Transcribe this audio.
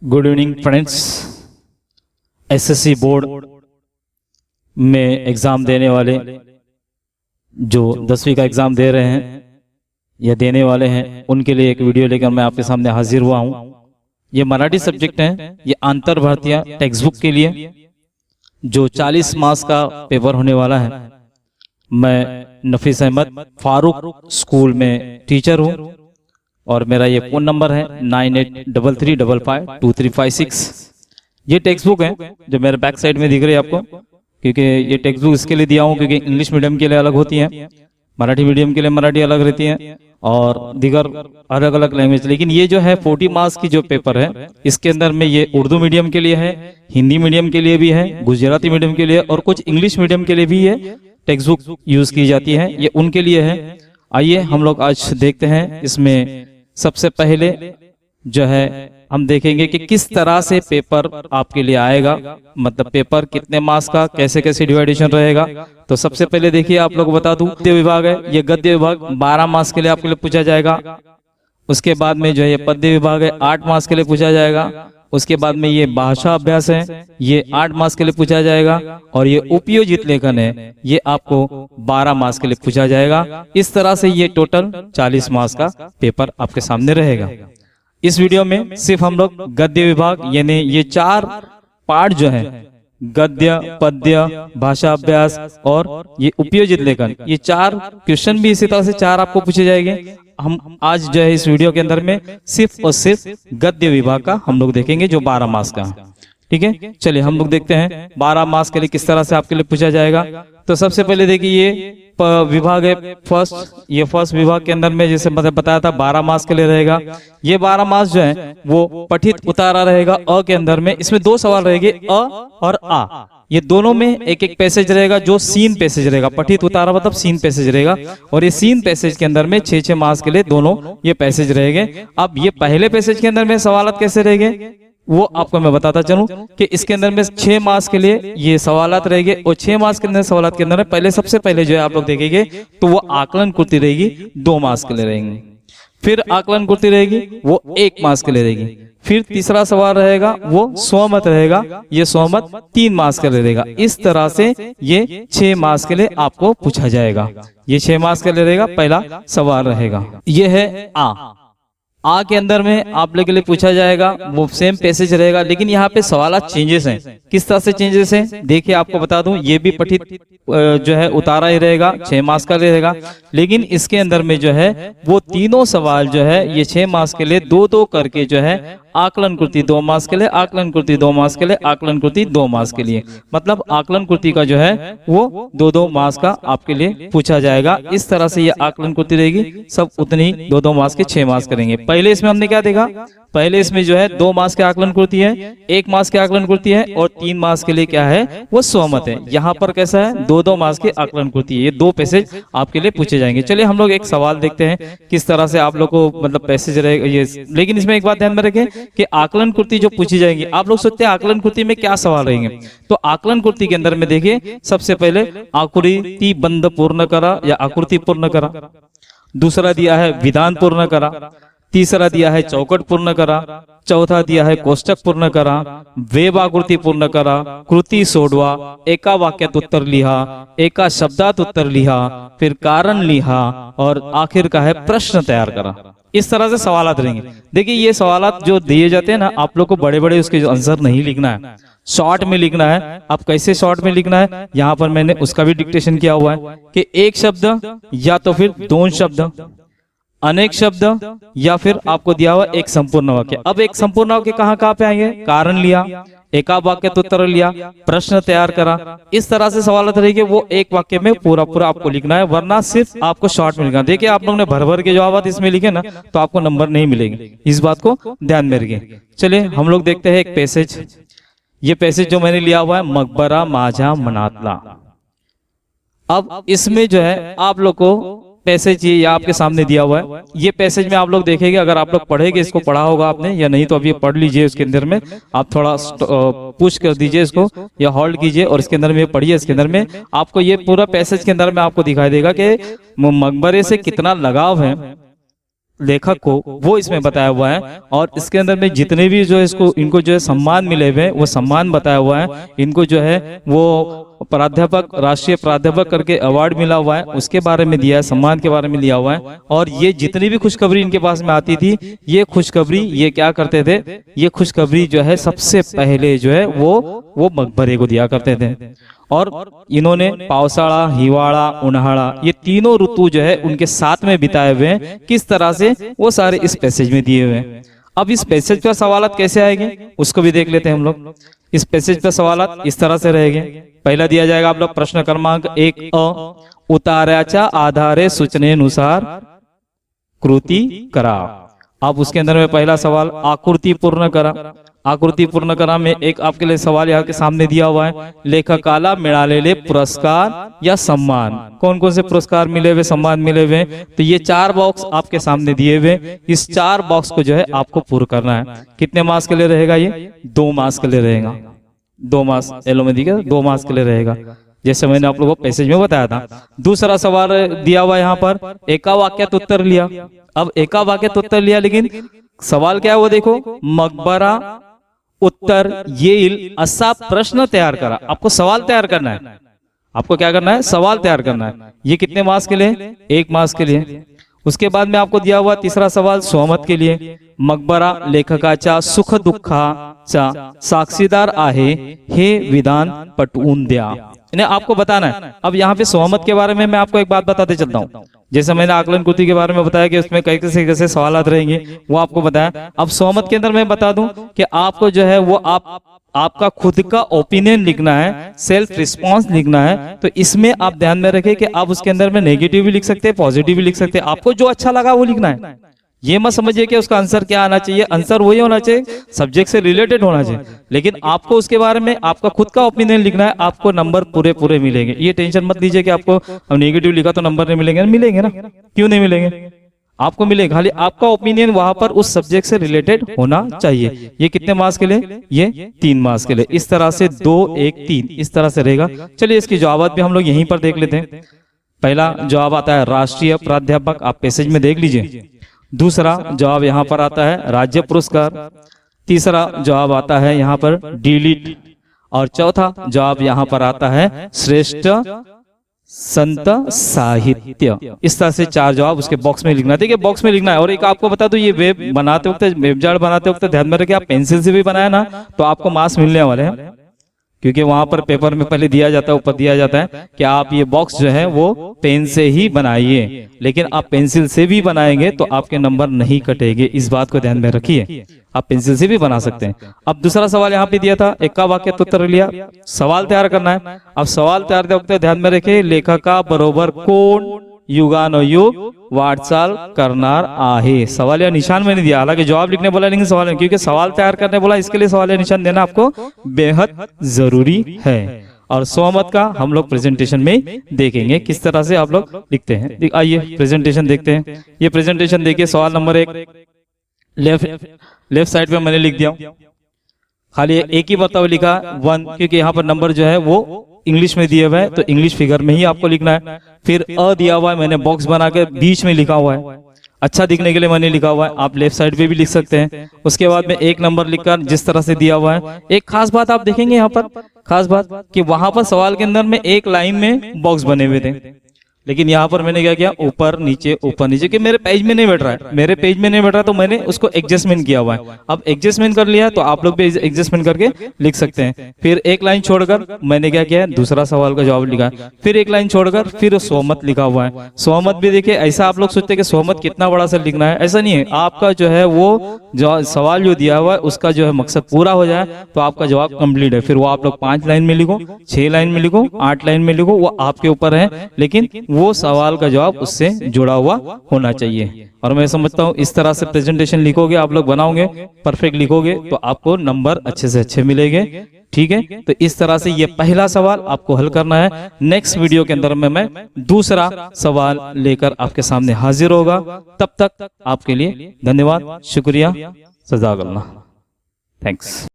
Good evening friends. SSC board में exam देने वाले जो 10वीं का एग्ज़ाम दे रहे हैं या देने वाले हैं, उनके लिए एक वीडियो लेकर मैं आपके सामने हाजिर हुआ हूं। ये मराठी सब्जेक्ट है, ये अंतर भारतीय टेक्स्ट बुक के लिए जो 40 मार्क्स का पेपर होने वाला है। मैं नफीस अहमद फारूक स्कूल में टीचर हूँ और मेरा ये फ़ोन नंबर है 9833552356। ये टेक्स्ट बुक है जो मेरे बैक साइड में दिख रही है आपको, क्योंकि ये टेक्स्ट बुक इसके लिए दिया हूँ क्योंकि इंग्लिश मीडियम के लिए अलग होती है, मराठी मीडियम के लिए मराठी अलग रहती है और दीगर अलग अलग लैंग्वेज। लेकिन ये जो है 40 मार्क्स की जो पेपर है, इसके अंदर में ये उर्दू मीडियम के लिए है, हिंदी मीडियम के लिए भी है, गुजराती मीडियम के लिए और कुछ इंग्लिश मीडियम के लिए भी ये टेक्स्ट बुक यूज की जाती है। ये उनके लिए है। आइए हम लोग आज देखते हैं। इसमें सबसे पहले जो है हम देखेंगे कि किस तरह से पेपर आपके लिए आएगा, मतलब पेपर कितने मार्क्स का, कैसे कैसे डिवाइडेशन रहेगा। तो सबसे पहले देखिए, आप लोग बता दूं, गद्य विभाग है। ये गद्य विभाग 12 मार्क्स के लिए आपके लिए पूछा जाएगा। उसके बाद में जो है ये पद्य विभाग है, 8 मार्क्स के लिए पूछा जाएगा। उसके बाद में ये भाषा अभ्यास है, ये 8 मार्क्स के लिए पूछा जाएगा। और ये उपयोजित लेखन है, ये आपको 12 मार्क्स के लिए पूछा जाएगा। इस तरह से ये टोटल 40 मार्क्स का पेपर आपके सामने रहेगा। इस वीडियो में सिर्फ हम लोग गद्य विभाग यानी ये 4 पार्ट जो है, गद्य, पद्य, भाषा अभ्यास और ये उपयोजित लेखन, ये 4 क्वेश्चन भी इसी तरह से 4 आपको पूछे जाएंगे। हम आज जो है इस वीडियो के अंदर में सिर्फ और सिर्फ गद्य विभाग का हम लोग देखेंगे जो 12 मार्क्स का है। ठीक है, चलिए हम लोग देखते हैं 12 मार्क्स के लिए किस तरह से आपके लिए पूछा जाएगा। तो सबसे पहले देखिए, ये विभाग है फर्स्ट। ये फर्स्ट विभाग के अंदर में जैसे मैंने बताया था 12 मार्क्स के लिए रहेगा। ये 12 मार्क्स जो है वो पठित उतारा रहेगा अ के अंदर में। इसमें 2 सवाल रहेंगे, अ और आ। ये दोनों में एक एक पैसेज रहेगा जो सीन पैसेज रहेगा। पठित उतारा मतलब सीन पैसेज रहेगा और ये सीन पैसेज के अंदर में 6-6 मार्क्स के लिए दोनों ये पैसेज रहेंगे। अब ये पहले पैसेज के अंदर में सवालात कैसे रहेंगे वो आपको मैं बताता चलूं कि इसके अंदर में 6 मार्क्स के लिए ये सवालात रहेंगे और 6 मार्क्स के अंदर सवालात के अंदर में पहले सबसे पहले जो है आप लोग देखेंगे तो वो आकलन कृति रहेगी, 2 मार्क्स के लिए रहेंगे। फिर आकलन कृति रहेगी, वो 1 मार्क्स के लिए रहेगी। फिर तीसरा सवाल रहेगा वो स्वमत रहेगा, ये स्वमत 3 मार्क्स के लिए रहेगा। इस तरह से ये 6 मार्क्स के लिए आपको पूछा जाएगा। ये 6 मार्क्स के लिए रहेगा, पहला सवाल रहेगा। ये है आ के अंदर में आप लोग के लिए पूछा जाएगा, वो सेम पैसेज रहेगा, लेकिन यहाँ पे सवाल चेंजेस हैं। किस तरह से चेंजेस हैं देखिए, आपको बता दूं, ये भी पठित जो है उतारा ही रहेगा, 6 मार्क्स का रहेगा। लेकिन इसके अंदर में जो है वो तीनों सवाल जो है ये 6 मार्क्स के लिए 2-2 करके जो है आकलन कृति 2 मार्क्स के लिए, आकलन कृति 2 मार्क्स के लिए, आकलन कृति 2 मार्क्स के लिए, मतलब आकलन कृति का जो है वो 2-2 मार्क्स का आपके लिए पूछा जाएगा। इस तरह से ये आकलन कृति रहेगी, सब उतनी 2-2 मार्क्स के 6 मार्क्स करेंगे। पहले इसमें हमने क्या देखा, पहले इसमें जो है 2 मार्क्स के आकलन कृति है, 1 मार्क्स के आकलन कृति है और 3 मार्क्स के लिए क्या है वो स्वमत है। यहाँ पर कैसा है 2-2 मार्क्स के आकलन कृति है। ये 2 पैसेज आपके लिए पूछे जाएंगे। चलिए हम लोग एक सवाल देखते हैं किस तरह से आप लोग को मतलब पैसेज रहेगा ये। लेकिन इसमें एक बात ध्यान में रखें कि आकलन कृति जो पूछी जाएंगी, आप लोग सोचते हैं आकलन कृति में क्या सवाल रहेंगे, तो आकलन कृति के अंदर में देखिए सबसे पहले आकृति बंध पूर्ण करा या आकृति पूर्ण करा, दूसरा दिया है विधान पूर्ण करा, तीसरा दिया है चौकट पूर्ण करा, चौथा दिया है कोष्टक पूर्ण करा, वेब आकृति पूर्ण करा, कृती सोडवा, एका वाक्यात उत्तर लिहा, एका शब्दात उत्तर लिहा, फिर कारण लिहा और आखिर का है प्रश्न तैयार करा। इस तरह से सवालात रहेंगे। देखिए ये सवालात जो दिए जाते हैं ना, आप लोग को बड़े बड़े उसके आंसर नहीं लिखना है, शॉर्ट में लिखना है। आप कैसे शॉर्ट में लिखना है, यहाँ पर मैंने उसका भी डिक्टेशन किया हुआ है कि 1 शब्द या तो फिर 2 शब्द, अनेक शब्द या फिर आपको दिया हुआ एक संपूर्ण वाक्य। अब एक संपूर्ण वाक्य कहाँ पे आएंगे, कारण लिया, एका वाक्य तो उत्तर लिया, प्रश्न तैयार करा। इस तरह से सवाल रहेंगे, वो एक वाक्य में पूरा पूरा आपको लिखना है, वरना सिर्फ आपको शॉर्ट में लिखना। देखिए आप लोगों ने भर भर के जवाब इसमें लिखे ना तो आपको नंबर नहीं मिलेंगे, इस बात को ध्यान में रखिए। चलिए हम लोग देखते हैं एक पैसेज। ये पैसेज जो मैंने लिया हुआ है, मकबरा माझा मनातला। अब इसमें जो है आप लोग को पैसेज ये आपके सामने दिया हुआ है। ये पैसेज में आप लोग देखेंगे, अगर आप लोग पढ़ेंगे, इसको पढ़ा होगा आपने या नहीं तो अभी पढ़ लीजिए। उसके अंदर में आप थोड़ा पुश कर दीजिए इसको या होल्ड कीजिए और इसके अंदर में पढ़िए। इसके अंदर में आपको ये पूरा पैसेज के अंदर में आपको दिखाई देगा कि मकबरे से कितना लगाव है लेखक को वो इसमें बताया हुआ है। और इसके अंदर में जितने भी जो है इसको इनको जो है सम्मान मिले हुए वो सम्मान बताया हुआ है। इनको जो है वो प्राध्यापक, राष्ट्रीय प्राध्यापक करके अवार्ड मिला हुआ है, उसके बारे में दिया है, सम्मान के बारे में लिया हुआ है। और ये जितनी भी खुशखबरी इनके पास में आती थी, ये खुशखबरी ये क्या करते थे, ये खुशखबरी जो है सबसे पहले जो है वो मकबरे को दिया करते थे। और इन्होंने पावसाड़ा, हिवाड़ा, उन्हाड़ा ये तीनों ऋतु जो है उनके साथ में बिताए हुए हैं। किस तरह से वो सारे इस पैसेज में दिए हुए हैं। अब इस पैसेज पर सवालात कैसे आएंगे उसको भी देख लेते हैं हम लोग। इस पैसेज पर सवालात इस तरह से रहेंगे। पहला दिया जाएगा आप लोग प्रश्न क्रमांक 1 उतार्याच्या आधारे सूचनेनुसार कृती करा। अब उसके अंदर में पहला सवाल आकृति पूर्ण करा। आकृति पूर्ण करा में एक आपके लिए सवाल यहाँ के सामने दिया हुआ है, लेखकाला मिळालेले पुरस्कार या सम्मान। कौन कौन से पुरस्कार मिले हुए, सम्मान मिले हुए, तो ये 4 बॉक्स आपके सामने दिए हुए। इस 4 बॉक्स को जो है आपको पूर्ण करना है। कितने मास के लिए रहेगा ये? 2 मास के लिए रहेगा। 2 मास एलो में दिखेगा, 2 मास के लिए रहेगा, जैसे मैंने आप लोगों को पैसेज में बताया था। दूसरा सवाल दिया हुआ यहाँ पर एका वाक्यात उत्तर लिया। अब एका वाक्यात उत्तर लिया, लेकिन सवाल क्या है वो देखो, मकबरा उत्तर येईल असा प्रश्न तैयार करा। आपको सवाल तैयार करना है। आपको क्या करना है? सवाल तैयार करना है। ये कितने मास के लिए? 1 मास के लिए। उसके बाद में आपको दिया हुआ तीसरा सवाल सहमत के लिए, मकबरा लेखकाच्या सुख दुःखाचा साक्षीदार आहे हे विधान पटवून द्या। इन्हें आपको बताना है। अब यहाँ पे सहमत के बारे में मैं आपको एक बात बताते चलता हूँ। जैसे मैंने आकलन कृति के बारे में बताया कि उसमें कैसे कैसे सवाल रहेंगे वो आपको बताया। अब सहमत के अंदर मैं बता दूं कि आपको जो है वो आपका खुद का ओपिनियन लिखना है, सेल्फ रिस्पॉन्स लिखना है। तो इसमें आप ध्यान में रखें कि आप उसके अंदर में नेगेटिव भी लिख सकते हैं, पॉजिटिव भी लिख सकते हैं। आपको जो अच्छा लगा वो लिखना है। ये मत समझिए कि उसका आंसर क्या आना चाहिए। आंसर वही होना चाहिए, सब्जेक्ट से रिलेटेड होना चाहिए, लेकिन आपको उसके बारे में आपका खुद का ओपिनियन लिखना है। आपको नंबर पूरे मिलेंगे। ये टेंशन मत लीजिए कि आपको नेगेटिव लिखा तो नंबर नहीं मिलेंगे। मिलेंगे ना, क्यों नहीं मिलेंगे? आपको मिलेगा। खाली आपका ओपिनियन वहां पर उस सब्जेक्ट से रिलेटेड होना चाहिए। ये कितने मास के लिए? ये 3 मास के लिए। इस तरह से 2 1 3 इस तरह से रहेगा। चलिए इसकी जवाब भी हम लोग यहीं पर देख लेते हैं। पहला जवाब आता है राष्ट्रीय प्राध्यापक, आप पैसेज में देख लीजिए। दूसरा जवाब यहाँ पर आता है राज्य पुरस्कार। तीसरा जवाब आता है यहाँ पर डीलिट। और चौथा जवाब यहाँ पर आता है श्रेष्ठ संत साहित्य। इस तरह से 4 जवाब उसके बॉक्स में लिखना है। देखिए बॉक्स में लिखना है। और एक आपको बता दो, ये वेब बनाते वक्त, वेब जार्ड बनाते वक्त ध्यान में रखिए, आप पेंसिल से भी बनाया ना तो आपको मार्क्स मिलने वाले हैं। क्योंकि वहां पर पेपर में पहले दिया जाता है, ऊपर दिया जाता है कि आप ये बॉक्स जो है वो पेन से ही बनाइए। लेकिन आप पेंसिल से भी बनाएंगे तो आपके नंबर नहीं कटेंगे। इस बात को ध्यान में रखिए। आप पेंसिल से भी बना सकते हैं। अब दूसरा सवाल यहाँ पे दिया था, एका वाक्यात उत्तर लिया। सवाल तैयार करना है। अब सवाल तैयार करते वक्त ध्यान में रखिए, लेखका बरोबर कोण युगानुयुग वाटचाल करणार आहे। सवाल या निशान मैंने दिया, हालांकि जवाब लिखने बोला लेकिन सवाल, क्योंकि सवाल तैयार करने बोला, इसके लिए सवाल या निशान देना आपको बेहद जरूरी है। और सहमत का हम लोग प्रेजेंटेशन में देखेंगे किस तरह से आप लोग लिखते हैं। आइए प्रेजेंटेशन देखते हैं। ये प्रेजेंटेशन देखिए, सवाल नंबर 1 लेफ्ट साइड पे मैंने लिख दिया, खाली एक ही बताओ लिखा 1, क्योंकि यहाँ पर नंबर जो है वो इंग्लिश में दिए हुए हैं तो इंग्लिश फिगर में ही आपको लिखना है। फिर अ दिया हुआ है, मैंने बॉक्स बना के बीच में लिखा हुआ है, अच्छा दिखने के लिए मैंने लिखा हुआ है। आप लेफ्ट साइड पे भी लिख सकते हैं। उसके बाद में 1 नंबर लिखकर जिस तरह से दिया हुआ है। एक खास बात आप देखेंगे यहाँ पर, खास बात कि वहां पर सवाल के अंदर में एक लाइन में बॉक्स बने हुए थे, लेकिन यहाँ पर मैंने क्या किया, ऊपर नीचे कि मेरे पेज में नहीं बैठ रहा है, मेरे पेज में नहीं बैठ रहा तो मैंने उसको एडजस्टमेंट किया हुआ है। अब एडजस्टमेंट कर लिया तो आप लोग भी एडजस्टमेंट करके लिख सकते हैं। फिर एक लाइन छोड़कर मैंने क्या किया, दूसरा सवाल का जवाब लिखा। फिर एक लाइन छोड़कर फिर सहमत लिखा हुआ है। सहमत भी देखिए, ऐसा आप लोग सोचते हैं कि सहमत कितना बड़ा सा लिखना है, ऐसा नहीं है। आपका जो है वो जो सवाल जो दिया हुआ है उसका जो है मकसद पूरा हो जाए तो आपका जवाब कंप्लीट है। फिर वो आप लोग 5 लाइन में लिखो, 6 लाइन में लिखो, 8 लाइन में लिखो, वो आपके ऊपर है, लेकिन वो सवाल का जवाब उससे जुड़ा हुआ होना चाहिए। और मैं समझता हूं इस तरह से प्रेजेंटेशन लिखोगे, आप लोग बनाओगे, परफेक्ट लिखोगे तो आपको नंबर अच्छे से अच्छे मिलेंगे। ठीक है, तो इस तरह से ये पहला सवाल आपको हल करना है। नेक्स्ट वीडियो के अंदर में मैं दूसरा सवाल लेकर आपके सामने हाजिर होगा। तब तक आपके लिए धन्यवाद, शुक्रिया, जज़ाकल्लाह, थैंक्स।